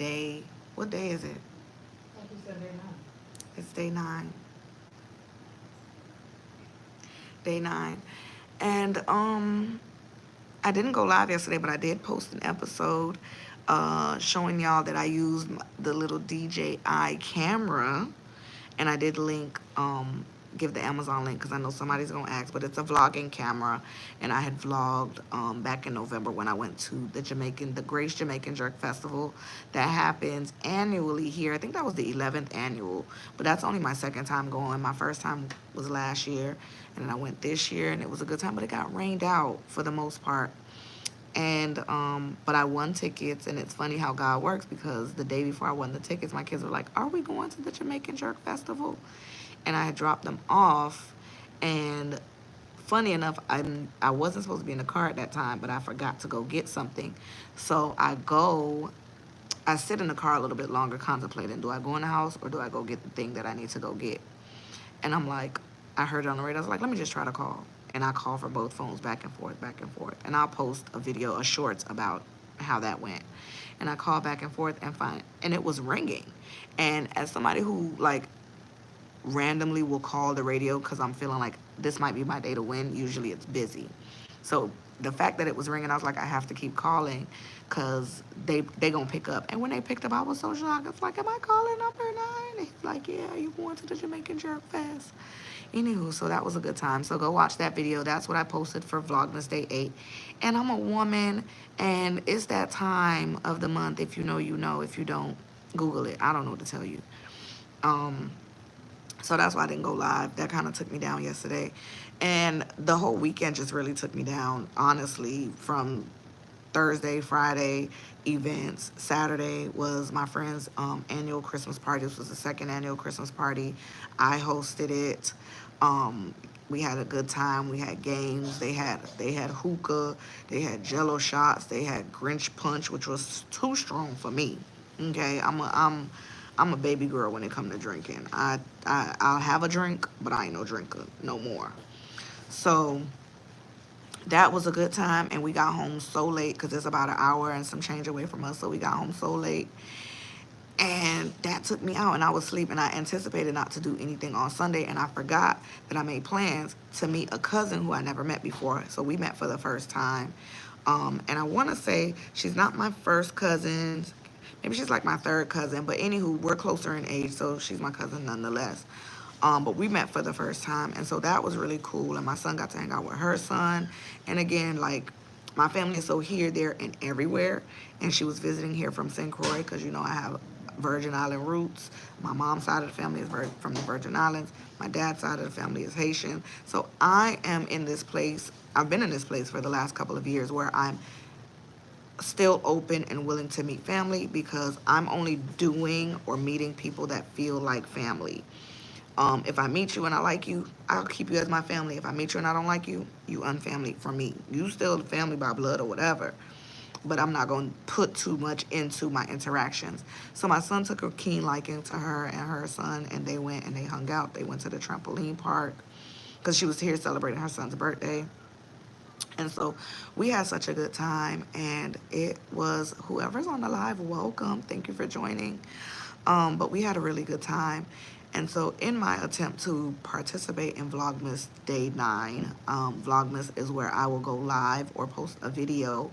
day. What day is it? Like you said, they're not. It's day 9. Day 9. And I didn't go live yesterday, but I did post an episode showing y'all that I used the little DJI camera, and I did link give the Amazon link because I know somebody's gonna ask, but it's a vlogging camera, and I had vlogged back in November when I went to the Grace Jamaican Jerk Festival that happens annually here. I think that was the 11th annual, but that's only my second time going. My first time was last year, and then I went this year, and it was a good time, but it got rained out for the most part. And but I won tickets, and it's funny how God works because the day before I won the tickets, my kids were like, "Are we going to the Jamaican Jerk Festival?" And I had dropped them off, and funny enough, I wasn't supposed to be in the car at that time, but I forgot to go get something. So I sit in the car a little bit longer contemplating, do I go in the house or do I go get the thing that I need to go get? And I'm like, I heard it on the radio. I was like, let me just try to call. And I call from both phones back and forth, back and forth. And I'll post a video, a shorts about how that went. And I call back and forth and it was ringing. And as somebody who like randomly will call the radio because I'm feeling like this might be my day to win, usually it's busy. So the fact that it was ringing, I was like, I have to keep calling because they gonna pick up. And when they picked up, I was so shocked. It's like, am I calling number 9? He's like, yeah, you going to the Jamaican Jerk Fest. Anywho, so that was a good time. So go watch that video. That's what I posted for Vlogmas Day 8. And I'm a woman, and it's that time of the month. If you know, you know. If you don't, Google it. I don't know what to tell you. Um, so that's why I didn't go live. That kind of took me down yesterday. And the whole weekend just really took me down, honestly, from Thursday, Friday events. Saturday was my friend's annual Christmas party. This was the second annual Christmas party. I hosted it. We had a good time. We had games. They had hookah. They had Jello shots. They had Grinch punch, which was too strong for me. Okay, I'm a baby girl when it come to drinking. I'll have a drink, but I ain't no drinker no more. So that was a good time, and we got home so late because it's about an hour and some change away from us. So we got home so late, and that took me out, and I was asleep, and I anticipated not to do anything on Sunday, and I forgot that I made plans to meet a cousin who I never met before. So we met for the first time, and I want to say she's not my first cousin. Maybe she's like my third cousin, but anywho, we're closer in age, so she's my cousin nonetheless. But we met for the first time, and so that was really cool. And my son got to hang out with her son. And again, like my family is so here, there, and everywhere. And she was visiting here from St. Croix because I have Virgin Island roots. My mom's side of the family is from the Virgin Islands. My dad's side of the family is Haitian. So I am in this place. I've been in this place for the last couple of years where I'm still open and willing to meet family because I'm only doing or meeting people that feel like family. If I meet you and I like you, I'll keep you as my family. If I meet you and I don't like you, you unfamily for me. You still family by blood or whatever, but I'm not going to put too much into my interactions. So my son took a keen liking to her and her son, and they went and they hung out. They went to the trampoline park because she was here celebrating her son's birthday. And so we had such a good time, and it was whoever's on the live, welcome. Thank you for joining. But we had a really good time. And so in my attempt to participate in Vlogmas Day 9, Vlogmas is where I will go live or post a video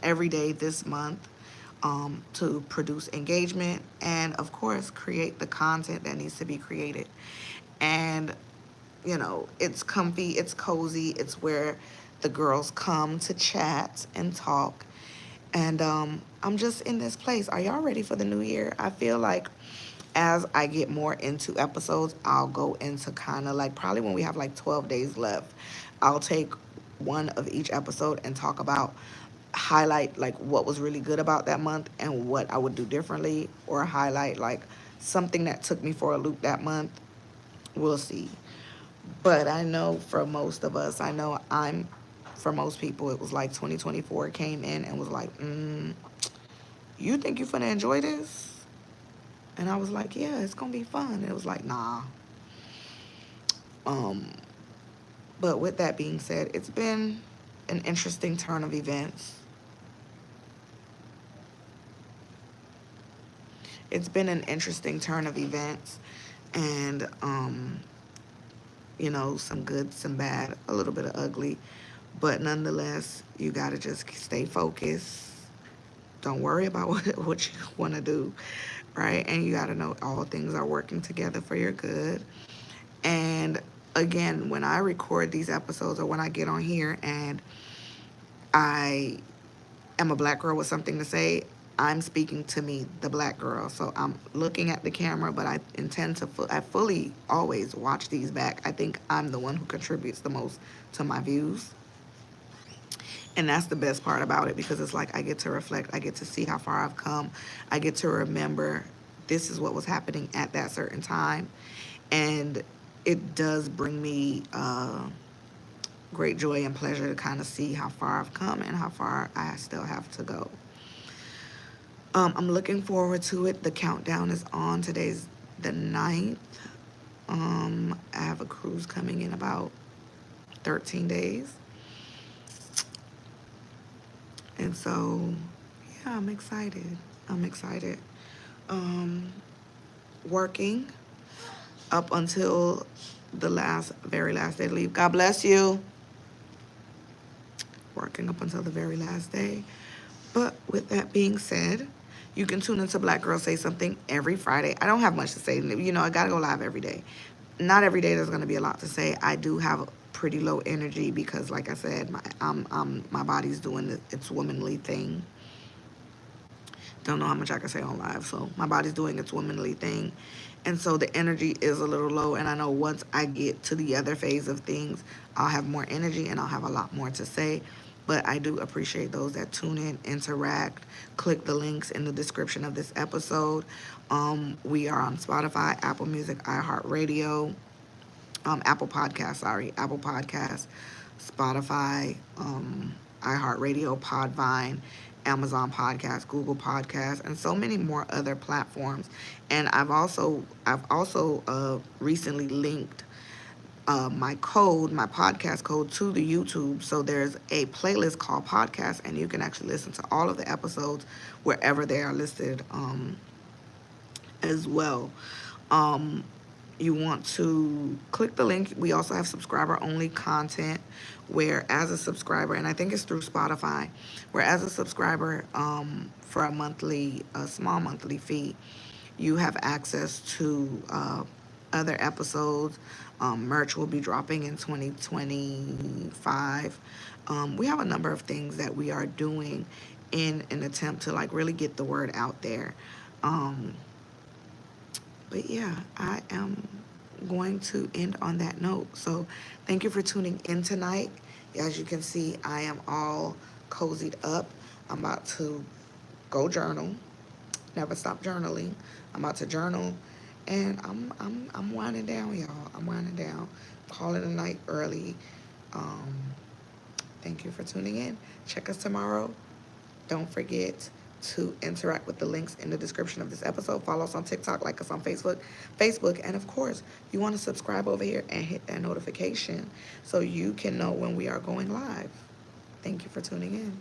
every day this month to produce engagement and, of course, create the content that needs to be created. And it's comfy, it's cozy, it's where the girls come to chat and talk. And I'm just in this place. Are y'all ready for the new year? I feel like as I get more into episodes, I'll go into kind of like probably when we have like 12 days left, I'll take one of each episode and talk about highlight like what was really good about that month and what I would do differently, or highlight like something that took me for a loop that month. We'll see. But I know for most of us, for most people, it was like 2024 came in and was like, you think you finna enjoy this? And I was like, yeah, it's gonna be fun. And it was like, nah. Um, but with that being said, it's been an interesting turn of events. it's been an interesting turn of events, and you know, some good, some bad, a little bit of ugly, but nonetheless, you gotta just stay focused. Don't worry about what you want to do, right? And you gotta know all things are working together for your good. And again, when I record these episodes or when I get on here and I am a black girl with something to say, I'm speaking to me, the black girl. So I'm looking at the camera, but I intend to, I fully always watch these back. I think I'm the one who contributes the most to my views. And that's the best part about it because it's like I get to reflect, I get to see how far I've come, I get to remember this is what was happening at that certain time. And it does bring me great joy and pleasure to kind of see how far I've come and how far I still have to go. I'm looking forward to it. The countdown is on. Today's the 9th. I have a cruise coming in about 13 days. And so, yeah, I'm excited. I'm excited. Um, Working up until the very last day to leave. God bless you. Working up until the very last day. But with that being said, you can tune into Black Girls Say Something every Friday. I don't have much to say. You know, I got to go live every day. Not every day there's going to be a lot to say. I do have pretty low energy because, like I said, my body's doing its womanly thing. Don't know how much I can say on live. So my body's doing its womanly thing. And so the energy is a little low. And I know once I get to the other phase of things, I'll have more energy and I'll have a lot more to say. But I do appreciate those that tune in, interact, click the links in the description of this episode. We are on Spotify, Apple Music, iHeartRadio, Apple Podcasts, Spotify, iHeartRadio, Podvine, Amazon Podcasts, Google Podcasts, and so many more other platforms. And I've also recently linked my podcast code to the YouTube. So there's a playlist called Podcast, and you can actually listen to all of the episodes wherever they are listed as well. Um, you want to click the link. We also have subscriber only content where as a subscriber, and I think it's through Spotify, where as a subscriber for a small monthly fee, you have access to other episodes. Merch will be dropping in 2025. We have a number of things that we are doing in an attempt to like really get the word out there. Um, but yeah, I am going to end on that note. So thank you for tuning in tonight. As you can see, I am all cozied up. I'm about to go journal. Never stop journaling. I'm about to journal, and I'm winding down, y'all. I'm winding down. Calling a night early. Um, Thank you for tuning in. Check us tomorrow. Don't forget to interact with the links in the description of this episode. Follow us on TikTok, like us on Facebook, and of course, you want to subscribe over here and hit that notification so you can know when we are going live. Thank you for tuning in.